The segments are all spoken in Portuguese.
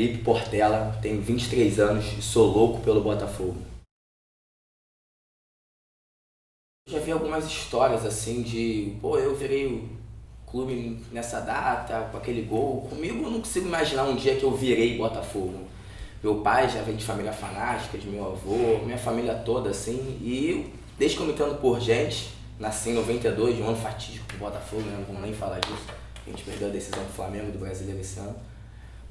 Felipe Portela, tenho 23 anos e sou louco pelo Botafogo. Já vi algumas histórias assim de, pô, eu virei o clube nessa data, com aquele gol. Comigo eu não consigo imaginar um dia que eu virei Botafogo. Meu pai já vem de família fanática, de meu avô, minha família toda assim, e desde que eu me entendo por gente, nasci em 92, um ano fatídico pro Botafogo, né? Não vamos nem falar disso. A gente perdeu a decisão do Flamengo, do Brasileiro esse ano.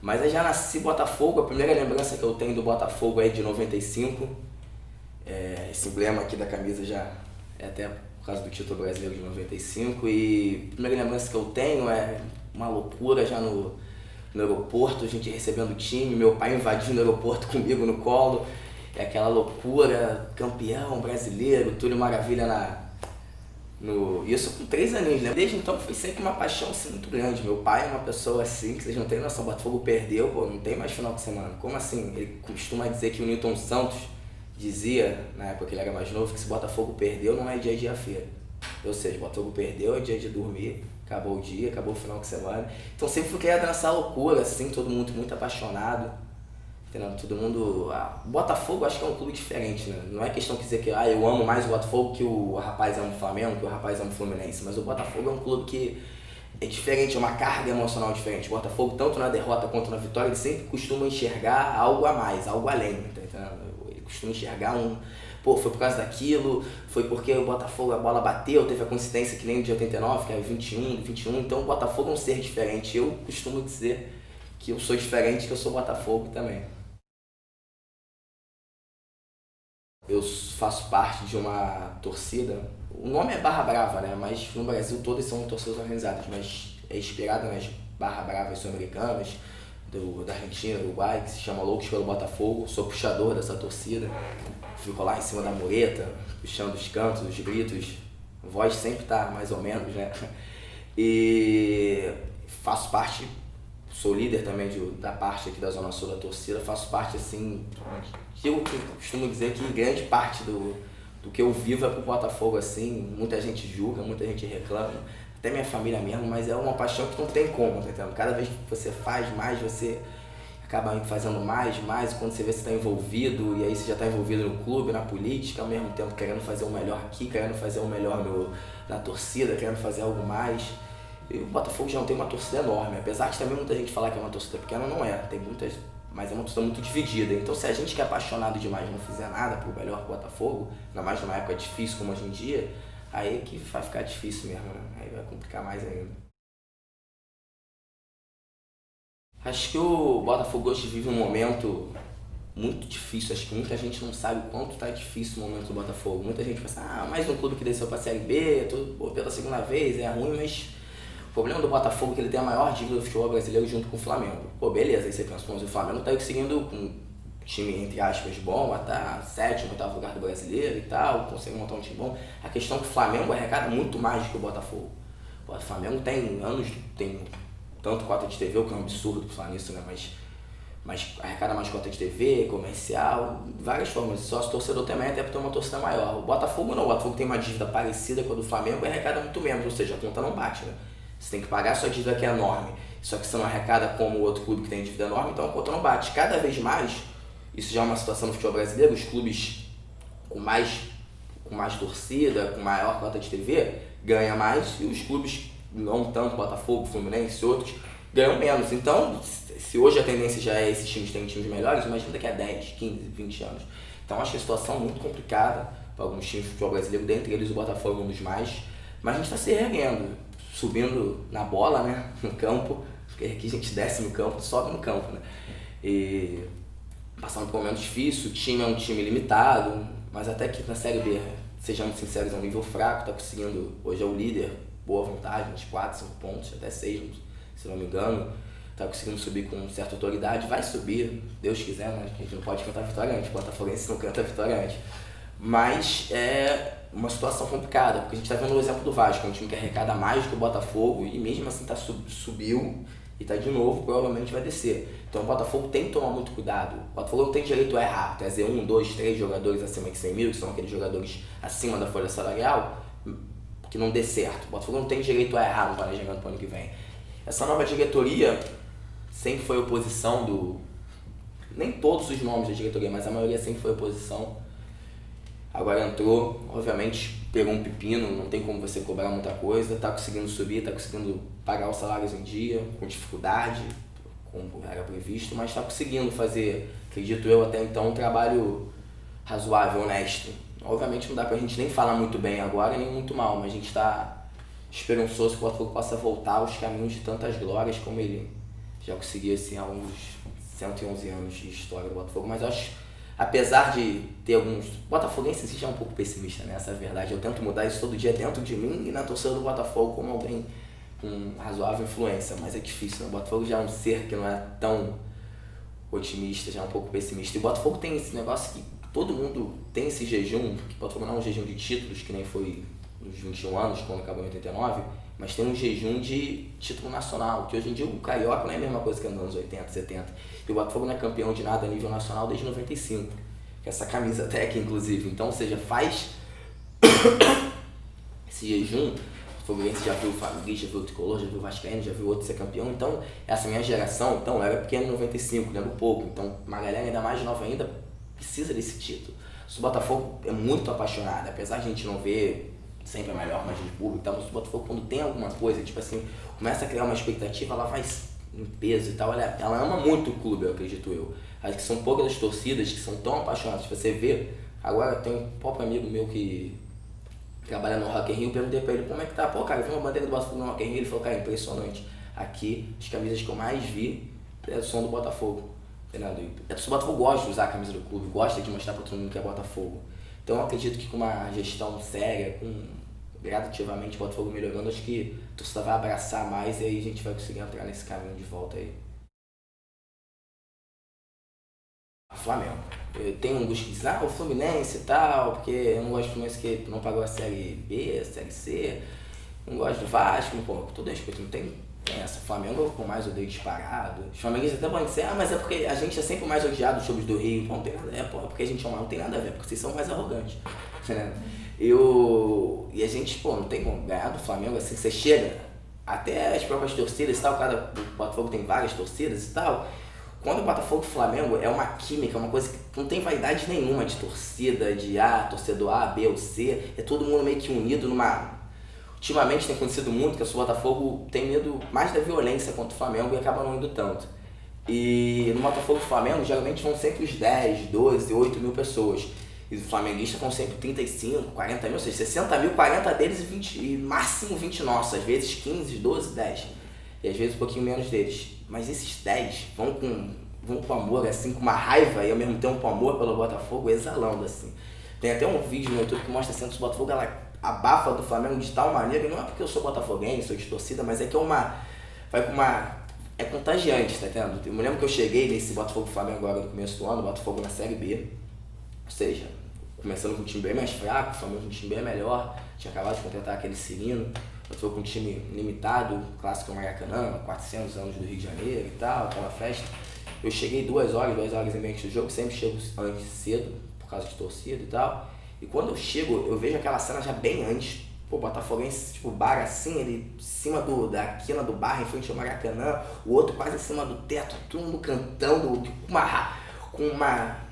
Mas eu já nasci Botafogo, a primeira lembrança que eu tenho do Botafogo é de 95. Esse emblema aqui da camisa já é até por causa do título brasileiro de 95. E a primeira lembrança que eu tenho é uma loucura já no aeroporto, a gente recebendo o time, meu pai invadindo o aeroporto comigo no colo. É aquela loucura, campeão brasileiro, Túlio Maravilha isso com 3 aninhos, né? Desde então foi sempre uma paixão assim, muito grande. Meu pai é uma pessoa assim, que vocês não têm noção, o Botafogo perdeu, pô, não tem mais final de semana. Como assim? Ele costuma dizer que o Newton Santos dizia, na época que ele era mais novo, que se o Botafogo perdeu não é dia de feira. Ou seja, o Botafogo perdeu é dia de dormir, acabou o dia, acabou o final de semana. Então sempre fui criado nessa loucura, assim, todo mundo muito apaixonado. Entendeu? Todo mundo. O Botafogo acho que é um clube diferente, né? Não é questão de dizer que eu amo mais o Botafogo que o rapaz ama o Flamengo, que o rapaz ama o Fluminense, mas o Botafogo é um clube que é diferente, é uma carga emocional diferente. O Botafogo, tanto na derrota quanto na vitória, ele sempre costuma enxergar algo a mais, algo além, tá entendendo? Ele costuma enxergar pô, foi por causa daquilo, foi porque o Botafogo, a bola bateu, teve a consistência que nem o de 89, que é 21, então o Botafogo é um ser diferente. Eu costumo dizer que eu sou diferente, que eu sou Botafogo também. Eu faço parte de uma torcida, o nome é Barra Brava, né? Mas no Brasil todas são torcidas organizadas, mas é inspirada nas Barra Bravas sul-americanas, da Argentina, do Uruguai, que se chama Loucos pelo Botafogo. Sou puxador dessa torcida, fico lá em cima da mureta, puxando os cantos, os gritos, a voz sempre tá mais ou menos, né? E faço parte, sou líder também da parte aqui da Zona Sul da torcida, faço parte assim, que eu costumo dizer que grande parte do que eu vivo é pro Botafogo assim, muita gente julga, muita gente reclama, até minha família mesmo, mas é uma paixão que não tem como, tá entendendo? Cada vez que você faz mais, você acaba fazendo mais, e quando você vê que você está envolvido, e aí você já está envolvido no clube, na política, ao mesmo tempo querendo fazer o melhor aqui, querendo fazer o melhor na torcida, querendo fazer algo mais. E o Botafogo já não tem uma torcida enorme, apesar de também muita gente falar que é uma torcida pequena, não é, tem muitas, mas é uma torcida muito dividida. Então se a gente que é apaixonado demais não fizer nada pro melhor pro Botafogo, ainda mais numa época difícil como hoje em dia, aí é que vai ficar difícil mesmo, né? Aí vai complicar mais ainda. Acho que o Botafogo hoje vive um momento muito difícil, acho que muita gente não sabe o quanto tá difícil o momento do Botafogo. Muita gente pensa, mais um clube que desceu pra Série B, tudo pela segunda vez, é ruim, mas o problema do Botafogo é que ele tem a maior dívida do futebol brasileiro junto com o Flamengo. Pô, beleza, aí você pensa, mas o Flamengo tá conseguindo com um time, entre aspas, bom, até sétimo, oitavo lugar do brasileiro e tal, consegue montar um time bom. A questão é que o Flamengo arrecada muito mais do que o Botafogo. O Flamengo tem anos, tem tanto cota de TV, o que é um absurdo falar nisso, né? Mas arrecada mais cota de TV, comercial, várias formas. Sócio torcedor também, até para ter uma torcida maior. O Botafogo não, o Botafogo tem uma dívida parecida com a do Flamengo e arrecada muito menos, ou seja, a conta não bate, né? Você tem que pagar a sua dívida que é enorme, só que você não arrecada como o outro clube que tem dívida enorme, então a conta não bate. Cada vez mais, isso já é uma situação no futebol brasileiro, os clubes com mais torcida, com maior cota de TV, ganham mais, e os clubes, não tanto Botafogo, Fluminense e outros, ganham menos. Então, se hoje a tendência já é esses times terem times melhores, imagina daqui a 10, 15, 20 anos. Então acho que a situação é muito complicada para alguns times do futebol brasileiro, dentre eles o Botafogo é um dos mais, mas a gente está se erguendo, subindo na bola, né, no campo, porque aqui a gente desce no campo, sobe no campo, né, e passando por um momento difícil, o time é um time limitado, mas até que na Série B, sejamos sinceros, é um nível fraco, está conseguindo, hoje é o líder, boa vontade, uns 4, 5 pontos, até 6, se não me engano, está conseguindo subir com certa autoridade, vai subir, Deus quiser, né? A gente não pode cantar vitória antes, o Botafoguense não canta vitória antes. Mas é uma situação complicada, porque a gente está vendo o exemplo do Vasco, é um time que arrecada mais do que o Botafogo e mesmo assim subiu e está de novo, provavelmente vai descer. Então o Botafogo tem que tomar muito cuidado. O Botafogo não tem direito a errar, trazer 1, 2, 3 jogadores acima de 100 mil, que são aqueles jogadores acima da folha salarial, que não dê certo. O Botafogo não tem direito a errar no planejamento para o ano que vem. Essa nova diretoria sempre foi oposição nem todos os nomes da diretoria, mas a maioria sempre foi oposição. Agora entrou, obviamente pegou um pepino, não tem como você cobrar muita coisa, tá conseguindo subir, tá conseguindo pagar os salários em dia, com dificuldade, como era previsto, mas tá conseguindo fazer, acredito eu, até então, um trabalho razoável, honesto. Obviamente não dá pra gente nem falar muito bem agora, nem muito mal, mas a gente tá esperançoso que o Botafogo possa voltar aos caminhos de tantas glórias como ele já conseguiu assim, há uns 111 anos de história do Botafogo, mas eu acho, apesar de ter alguns... Botafoguense já é um pouco pessimista, né? Essa é a verdade. Eu tento mudar isso todo dia dentro de mim e na torcida do Botafogo como alguém com razoável influência, mas é difícil, né? O Botafogo já é um ser que não é tão otimista, já é um pouco pessimista. E o Botafogo tem esse negócio que todo mundo tem esse jejum, que o Botafogo não é um jejum de títulos, que nem foi nos 21 anos, quando acabou em 89, mas tem um jejum de título nacional, que hoje em dia o Carioca não é a mesma coisa que nos anos 80, 70. E o Botafogo não é campeão de nada a nível nacional desde 95. Essa camisa até aqui, inclusive. Então, ou seja, faz esse jejum. O Fluminense já viu o Flamenguista, já viu o Tricolor, já viu o Vascaíno, já viu o outro ser campeão. Então, essa minha geração, então, era pequena em 95, lembro pouco. Então, uma galera ainda mais nova ainda precisa desse título. O Botafogo é muito apaixonado, apesar de a gente não ver sempre a melhor imagem de público e tal, mas o Botafogo, quando tem alguma coisa, tipo assim, começa a criar uma expectativa, ela vai em peso e tal, ela ama muito o clube, eu acredito eu. Acho que são poucas as torcidas que são tão apaixonadas. Você vê, agora tem um próprio amigo meu que trabalha no Rock in Rio, perguntei pra ele como é que tá, pô cara, eu vi uma bandeira do Botafogo no Rock in Rio, ele falou, cara, impressionante. Aqui, as camisas que eu mais vi é do som do Botafogo, entendeu? O Botafogo gosta de usar a camisa do clube, gosta de mostrar pra todo mundo que é Botafogo. Então eu acredito que com uma gestão séria, com gradativamente o Botafogo melhorando, acho que a torcida vai abraçar mais e aí a gente vai conseguir entrar nesse caminho de volta aí. Flamengo. Eu tenho um gosto que diz, o Fluminense e tal, porque eu não gosto do Fluminense que não pagou a Série B, a Série C. Não gosto do Vasco, pô, com todo respeito, não tem essa. Flamengo eu por mais odeio disparado. Os flamenguistas até podem dizer, mas é porque a gente é sempre mais odiado dos clubes do Rio. Pô, não tem nada a ver, pô, porque a gente é mal, não tem nada a ver, porque vocês são mais arrogantes. Né? E a gente, pô, não tem como ganhar do Flamengo assim, você chega, até as próprias torcidas e tal, o Botafogo tem várias torcidas e tal. Quando o Botafogo e o Flamengo é uma química, uma coisa que não tem vaidade nenhuma de torcida, de torcedor A, B ou C, é todo mundo meio que unido numa... Ultimamente tem acontecido muito que o Botafogo tem medo mais da violência contra o Flamengo e acaba não indo tanto. E no Botafogo e Flamengo geralmente vão sempre os 10, 12, 8 mil pessoas. E os flamenguistas vão sempre 35, 40 mil, ou seja, 60 mil, 40 deles e 20, e máximo 20 nossos, às vezes 15, 12, 10. E às vezes um pouquinho menos deles. Mas esses 10 vão com amor, assim, com uma raiva e ao mesmo tempo com amor pelo Botafogo, exalando, assim. Tem até um vídeo no YouTube que mostra assim, que o Botafogo ela abafa do Flamengo de tal maneira, e não é porque eu sou botafoguense, sou de torcida, mas é que é contagiante, tá entendendo? Eu me lembro que eu cheguei nesse Botafogo Flamengo agora no começo do ano, Botafogo na Série B, ou seja, começando com um time bem mais fraco, o Flamengo com um time bem melhor, tinha acabado de contratar aquele Cirino, eu tô com um time limitado, clássico Maracanã, 400 anos do Rio de Janeiro e tal, aquela festa. Eu cheguei 2 horas e meia antes do jogo, sempre chego antes cedo, por causa de torcida e tal. E quando eu chego, eu vejo aquela cena já bem antes. Pô, Botafoguense, tipo, bar assim, ele em cima da quina do bar, em frente ao Maracanã, o outro quase em cima do teto, todo mundo cantando, com uma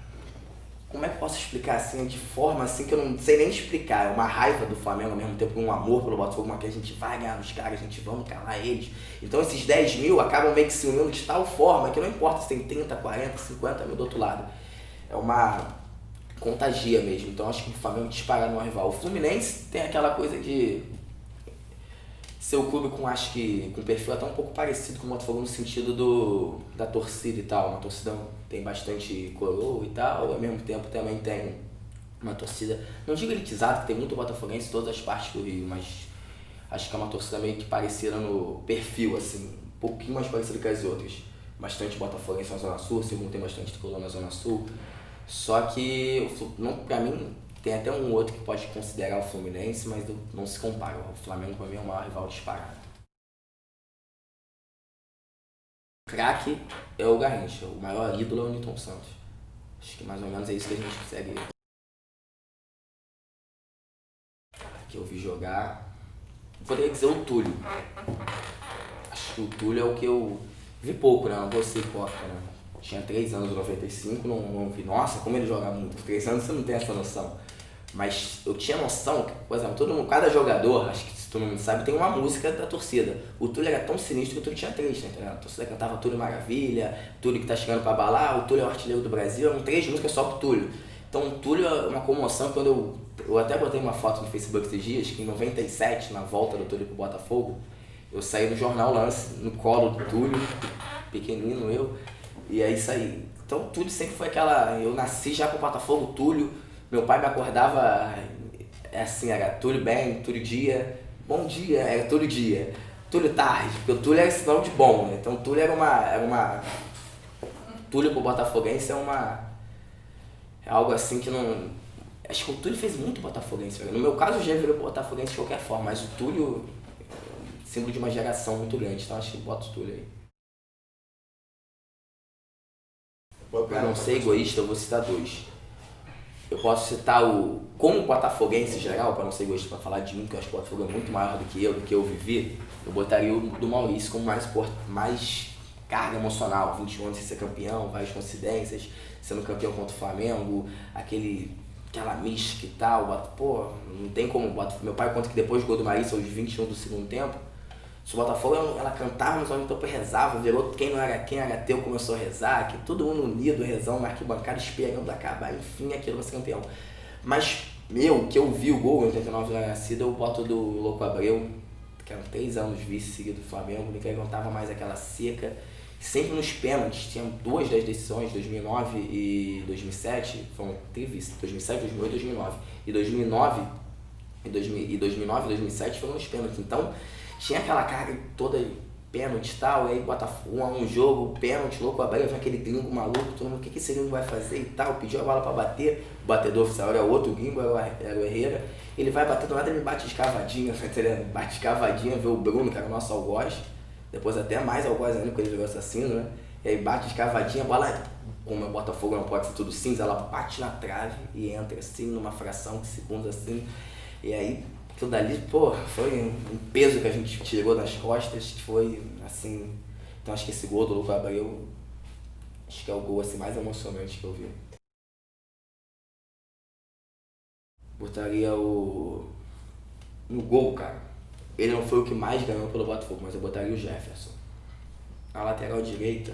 como é que eu posso explicar assim, de forma assim que eu não sei nem explicar, é uma raiva do Flamengo ao mesmo tempo, um amor pelo Botafogo, uma que a gente vai ganhar nos caras, a gente vamos calar eles. Então esses 10 mil acabam meio que se unindo de tal forma que não importa se tem 30, 40, 50 mil do outro lado. É uma contagia mesmo, então acho que o Flamengo dispara no rival. O Fluminense tem aquela coisa de ser o clube com, acho que, com um perfil até um pouco parecido com o Botafogo no sentido da torcida e tal. Uma torcida tem bastante coroa e tal, ao mesmo tempo também tem uma torcida, não digo elitizada, que tem muito botafoguense em todas as partes do Rio, mas acho que é uma torcida meio que parecida no perfil, assim, um pouquinho mais parecida que as outras. Bastante botafoguense na Zona Sul, segundo tem bastante tricolor na Zona Sul. Só que, não, pra mim, tem até um outro que pode considerar o Fluminense, mas não se compara. O Flamengo, pra mim, é o maior rival disparado. O craque é o Garrincha, o maior ídolo é o Nilton Santos. Acho que mais ou menos é isso que a gente consegue. Que eu vi jogar. Eu poderia dizer o Túlio. Acho que o Túlio é o que eu vi pouco, né? Não vou ser hipócrita, né? tinha 3 anos em 95, não vi, nossa, como ele joga muito. Com 3 anos você não tem essa noção. Mas eu tinha noção que, por exemplo, todo mundo, cada jogador, acho que se todo mundo sabe, tem uma música da torcida. O Túlio era tão sinistro que o Túlio tinha 3, né? A torcida cantava Túlio Maravilha, Túlio que tá chegando pra balar, o Túlio é o artilheiro do Brasil, eram 3 músicas só pro Túlio. Então o Túlio é uma comoção. Quando eu até botei uma foto no Facebook esses dias, que em 97, na volta do Túlio pro Botafogo, eu saí do Jornal Lance, no colo do Túlio, pequenino eu, e é isso aí. Então o Túlio sempre foi aquela... Eu nasci já com o Botafogo, Túlio, meu pai me acordava, assim, era Túlio bem, Túlio dia, bom dia, era Túlio dia, Túlio tarde, porque o Túlio era sinal de bom, né? Então o Túlio era uma... Túlio pro Botafoguense é algo assim que não... Acho que o Túlio fez muito Botafoguense, velho. No meu caso, eu já virou Botafoguense de qualquer forma, mas o Túlio... símbolo de uma geração muito grande, então acho que bota o Túlio aí. Pra não ser egoísta, eu vou citar 2. Eu posso citar como botafoguense em geral, para não ser egoísta, para falar de um, que eu acho que o Botafogo é muito maior do que eu vivi, eu botaria o do Maurício como mais carga emocional, 21 anos sem ser campeão, várias coincidências, sendo campeão contra o Flamengo, aquela mística e tal, pô, não tem como, meu pai conta que depois do gol do Maurício, aos 21 do segundo tempo, se o Botafogo, ela cantava, mas ao mesmo tempo rezava, virou quem era teu começou a rezar, que todo mundo unido, rezão, na arquibancada, esperando acabar, enfim, aquilo vai ser campeão. Mas, que eu vi o gol em 89 da nascida, eu boto do Louco Abreu, que eram 3 anos vice seguido do Flamengo, que ele contava mais aquela seca, sempre nos pênaltis, tinha 2 das decisões, 2009 e 2007, foram 3 vice, 2007, 2008 e 2009. E 2009 e 2007 foram nos pênaltis, então... Tinha aquela carga toda, pênalti e tal, e aí Botafogo, um jogo, pênalti, Louco Abreu, vem aquele gringo maluco, todo mundo, o que esse gringo vai fazer e tal, pediu a bola pra bater, o batedor oficial era outro gringo, era o Herrera, ele vai bater do nada, ele bate escavadinha, tá entendendo? Bate escavadinha, vê o Bruno, que era o nosso algoz, depois até mais algoz ainda, porque ele virou assassino, né? E aí bate escavadinha, a bola, como o Botafogo não pode ser tudo cinza, ela bate na trave e entra assim, numa fração de segundos assim, e aí... Aquilo dali, pô, foi um peso que a gente tirou das costas, que foi, assim... Então acho que esse gol do Louco Abreu, acho que é o gol assim, mais emocionante que eu vi. Botaria no gol, cara. Ele não foi o que mais ganhou pelo Botafogo, mas eu botaria o Jefferson. Na lateral direita...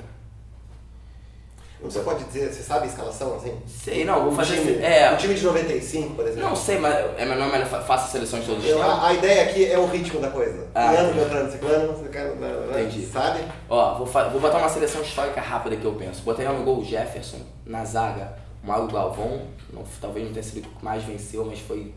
Você pode dizer, você sabe a escalação, assim? Sei, não, vou fazer... O time de 95, por exemplo. Não sei, mas não é melhor faça a seleção de todos os tempos. A ideia aqui é o ritmo da coisa. Fulano, Beltrano, Ciclano, entendi. Sabe? Ó, vou botar uma seleção histórica rápida que eu penso. Botaria no gol o Jefferson, na zaga o Mauro Galvão, talvez não tenha sido o que mais venceu, mas foi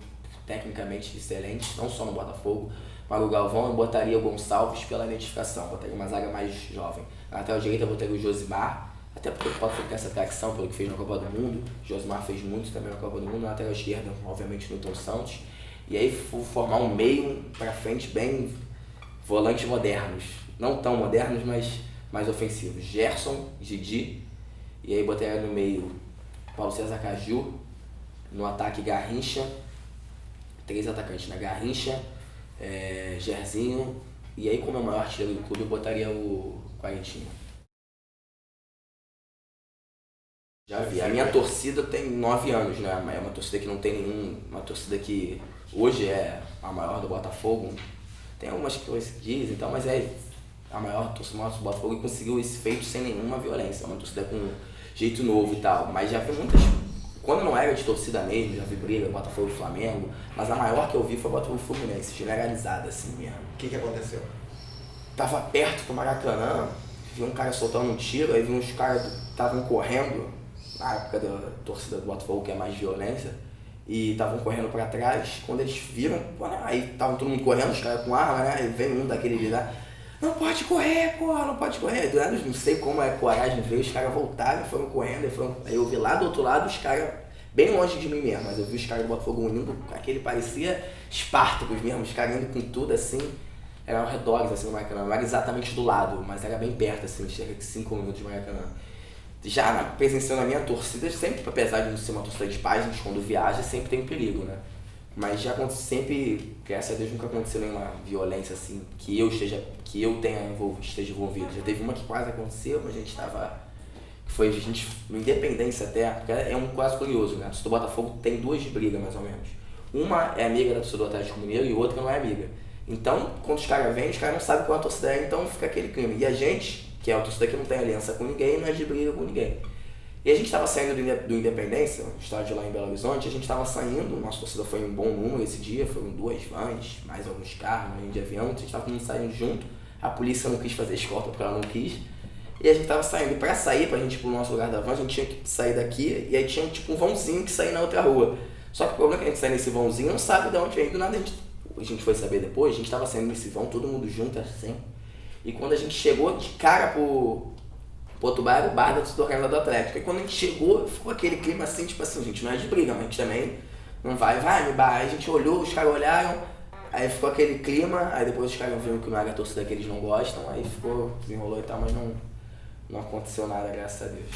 tecnicamente excelente, não só no Botafogo. Mauro Galvão, eu botaria o Gonçalves pela identificação, botaria uma zaga mais jovem. Na lateral direita eu botaria o Josimar, até porque o Botafogo tem essa tradição pelo que fez na Copa do Mundo. O Josimar fez muito também na Copa do Mundo. Na lateral esquerda, obviamente, Newton Santos. E aí formar um meio pra frente bem volantes modernos. Não tão modernos, mas mais ofensivos. Gerson, Didi. E aí botaria no meio Paulo César Caju. No ataque, Garrincha. 3 atacantes na Garrincha. Gerzinho. E aí, como é o maior artilheiro do clube, eu botaria o Quarentinha. Já vi. A minha torcida tem 9 anos, né? É uma torcida que não tem uma torcida que hoje é a maior do Botafogo. Tem algumas que dizem, então, mas é a maior torcida do Botafogo e conseguiu esse feito sem nenhuma violência. É uma torcida com jeito novo e tal. Mas já vi muitas. Quando não era de torcida mesmo, já vi briga, Botafogo e Flamengo. Mas a maior que eu vi foi o Botafogo e Fluminense, generalizada assim mesmo. O que aconteceu? Tava perto do Maracanã, vi um cara soltando um tiro, aí vi uns caras que estavam correndo. Na época da torcida do Botafogo, que é mais violência, e estavam correndo pra trás, quando eles viram, aí estavam todo mundo correndo, os caras com arma, né, e vem um daquele lá, não pode correr, porra, não pode correr, do nada, não sei como é coragem, veio, os caras voltaram, foram correndo, aí eu vi lá do outro lado os caras, bem longe de mim mesmo, mas eu vi os caras do Botafogo unindo, aquele parecia Espartacus mesmo, os caras indo com tudo assim, eram arredores assim no Maracanã, não era exatamente do lado, mas era bem perto assim, chega de 5 minutos de Maracanã. Já presenciando a minha torcida, sempre, apesar de não ser uma torcida de paz, mas quando viaja sempre tem perigo, né? Mas já aconteceu sempre, graças a Deus, nunca aconteceu nenhuma violência assim, esteja envolvido. Já teve uma que quase aconteceu, mas a gente estava Foi a gente, no Independência até, porque é um quase curioso, né? A torcida do Botafogo tem duas brigas, mais ou menos. Uma é amiga da torcida do Atlético Mineiro e outra não é amiga. Então, quando os caras vêm, os caras não sabem qual a torcida é, então fica aquele clima. E a gente, que é uma torcida que não tem aliança com ninguém, não é de briga com ninguém. E a gente estava saindo do Independência, um estádio lá em Belo Horizonte, a gente estava saindo, nossa torcida foi um bom número esse dia, foram 2 vans, mais alguns carros, de avião, a gente estava todo mundo saindo junto, a polícia não quis fazer escolta porque ela não quis, e a gente estava saindo. E para sair, pra gente ir pro nosso lugar da van, a gente tinha que sair daqui, e aí tinha tipo um vãozinho que saía na outra rua. Só que o problema é que a gente sai nesse vãozinho e não sabe de onde vem, do nada a gente foi saber depois, a gente estava saindo nesse vão, todo mundo junto assim, e quando a gente chegou de cara pro outro bar, o bar da torcida do Atlético. E quando a gente chegou, ficou aquele clima assim, tipo assim, gente, não é de briga, mas a gente também não vai me bar. Aí a gente olhou, os caras olharam, aí ficou aquele clima, aí depois os caras viram que não era a torcida que eles não gostam, aí ficou, desenrolou e tal, mas não aconteceu nada, graças a Deus.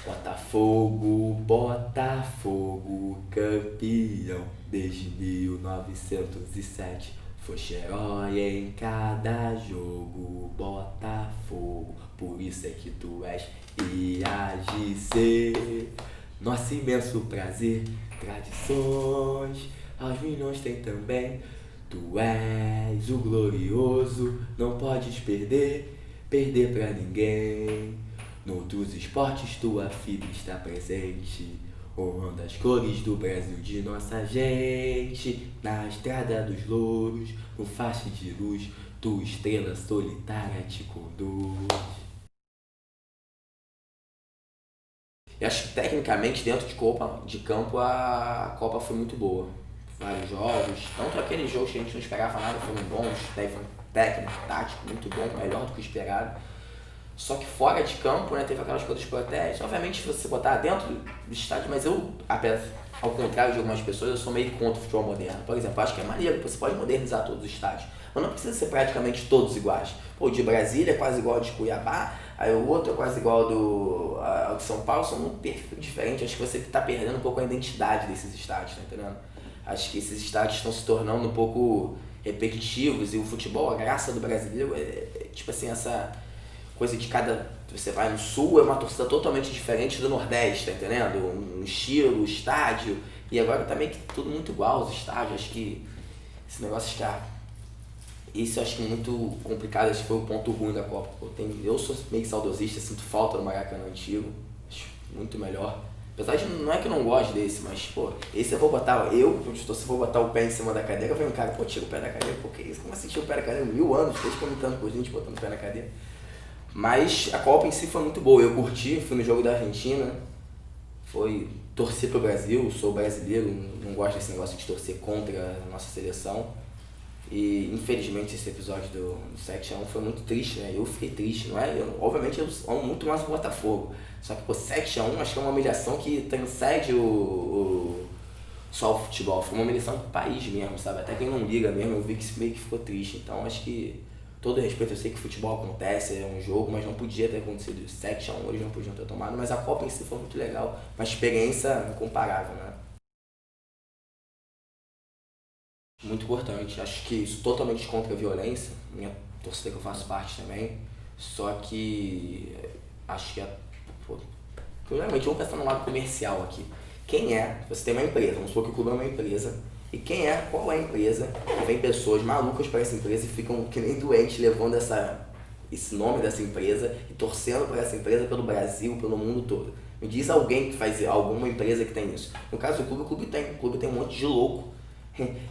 Botafogo, Botafogo, campeão desde 1907. Foste herói em cada jogo, Botafogo, por isso é que tu és e hás de ser. Nosso imenso prazer, tradições, aos milhões tem também. Tu és o glorioso, não podes perder pra ninguém. Noutros esportes tua fibra está presente, honrando as cores do Brasil de nossa gente. Na estrada dos louros, no faixa de luz, tua estrela solitária te conduz. Eu acho que tecnicamente dentro de campo a Copa foi muito boa. Vários jogos, tanto aqueles jogos que a gente não esperava nada foram bons, daí foi um técnico, tático muito bom, melhor do que o esperado. Só que fora de campo, né, teve aquelas coisas protestos. Obviamente, se você botar dentro do estádio, mas eu, ao contrário de algumas pessoas, eu sou meio contra o futebol moderno. Por exemplo, eu acho que é maneiro, você pode modernizar todos os estádios, mas não precisa ser praticamente todos iguais. Pô, o de Brasília é quase igual ao de Cuiabá, aí o outro é quase igual ao de São Paulo, são um perfil diferente. Acho que você está perdendo um pouco a identidade desses estádios, tá entendendo? Acho que esses estádios estão se tornando um pouco repetitivos, e o futebol, a graça do brasileiro é tipo assim, essa coisa de cada... Você vai no sul, é uma torcida totalmente diferente do Nordeste, tá entendendo? Um estilo, um estádio, e agora tá meio que tudo muito igual, os estádios. Acho que esse negócio está... Isso eu acho que é muito complicado, esse foi o ponto ruim da Copa. Eu sou meio saudosista, sinto falta do Maracanã antigo, acho muito melhor. Apesar de, não é que eu não gosto desse, mas, pô, esse eu vou botar, se eu vou botar o pé em cima da cadeira, vem um cara, pô, tira o pé da cadeira, pô, que isso? Como assim tira o pé da cadeira? 1000 anos, desde que eu me tanto por gente botando o pé na cadeira. Mas a Copa em si foi muito boa, eu curti, fui no jogo da Argentina, torcer pro Brasil, sou brasileiro, não gosto desse negócio de torcer contra a nossa seleção. E infelizmente esse episódio do 7x1 foi muito triste, né? Eu fiquei triste, não é? Obviamente eu amo muito mais o Botafogo, só que pô, 7x1 acho que é uma humilhação que transcende só o futebol, foi uma humilhação pro país mesmo, sabe? Até quem não liga mesmo, eu vi que meio que ficou triste, então acho que... Todo respeito, eu sei que futebol acontece, é um jogo, mas não podia ter acontecido 7x1, eles não podiam ter tomado, mas a Copa em si foi muito legal, uma experiência incomparável, né? Muito importante, acho que isso totalmente contra a violência, minha torcida que eu faço parte também, só que acho que primeiramente vamos pensar no lado comercial aqui. Você tem uma empresa, vamos supor que o clube é uma empresa, e qual é a empresa? Vem pessoas malucas para essa empresa e ficam que nem doentes levando esse nome dessa empresa e torcendo para essa empresa pelo Brasil, pelo mundo todo. Me diz alguém que faz alguma empresa que tem isso. No caso do clube, o clube tem um monte de louco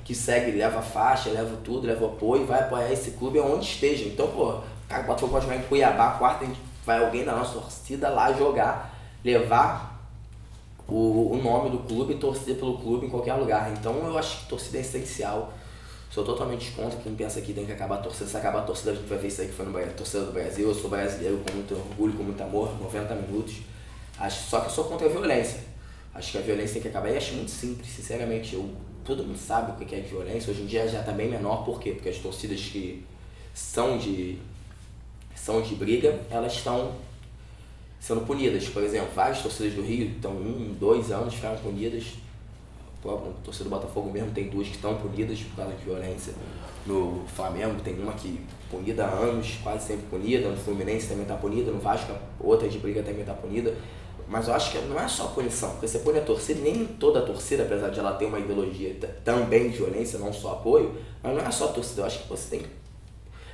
que segue, leva faixa, leva tudo, leva apoio, vai apoiar esse clube onde esteja. Então, pô, o cara pode jogar em Cuiabá, quarta, vai alguém da nossa torcida lá jogar, levar o nome do clube e torcer pelo clube em qualquer lugar. Então eu acho que torcida é essencial. Sou totalmente contra quem pensa que tem que acabar a torcida. Se acabar a torcida, a gente vai ver isso aí que foi no torcida do Brasil. Eu sou brasileiro com muito orgulho, com muito amor, 90 minutos. Só que eu sou contra a violência. Acho que a violência tem que acabar e acho muito simples, sinceramente. Todo mundo sabe o que é violência. Hoje em dia já está bem menor, por quê? Porque as torcidas que são de briga, elas estão sendo punidas. Por exemplo, várias torcidas do Rio estão 1, 2 anos ficaram punidas próprio, no torcida do Botafogo mesmo tem 2 que estão punidas por causa de violência. No Flamengo tem uma que punida há anos, quase sempre punida, no Fluminense também está punida, no Vasco outra de briga também está punida. Mas eu acho que não é só punição, porque você pune a torcida, nem toda a torcida, apesar de ela ter uma ideologia também de violência, não só apoio, mas não é só a torcida, eu acho que você tem que...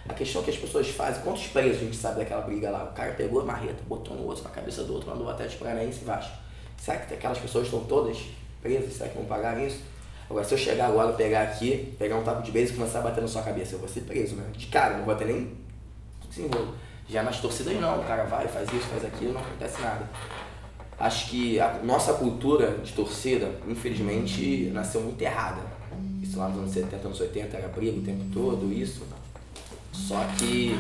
A questão que as pessoas fazem, quantos presos a gente sabe daquela briga lá? O cara pegou a marreta, botou no outro, na cabeça do outro, mandou o Atlético Paranaense e Vasco. Será que aquelas pessoas estão todas presas? Será que vão pagar isso? Agora, se eu chegar agora, pegar aqui, pegar um taco de beisebol e começar a bater na sua cabeça, eu vou ser preso, né? De cara, não vou ter nem desenrolo. Já nas torcidas não, o cara vai, faz isso, faz aquilo, não acontece nada. Acho que a nossa cultura de torcida, infelizmente, nasceu muito errada. Isso lá nos anos 70, anos 80, era briga o tempo todo, isso. Só que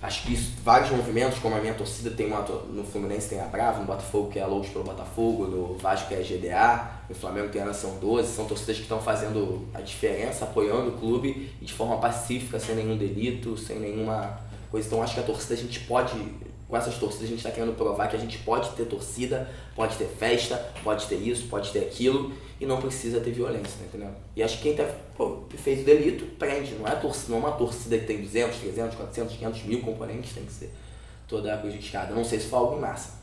acho que isso, vários movimentos, como a minha torcida, tem uma, no Fluminense tem a Brava, no Botafogo que é a Loucos pelo Botafogo, no Vasco que é a GDA, no Flamengo tem a Nação 12, são torcidas que estão fazendo a diferença, apoiando o clube e de forma pacífica, sem nenhum delito, sem nenhuma coisa. Então acho que a torcida a gente pode... Com essas torcidas a gente está querendo provar que a gente pode ter torcida, pode ter festa, pode ter isso, pode ter aquilo e não precisa ter violência, né, entendeu? E acho que quem fez o delito prende, não é uma torcida que tem 200, 300, 400, 500 mil componentes, tem que ser toda prejudicada. Não sei se foi algo em massa,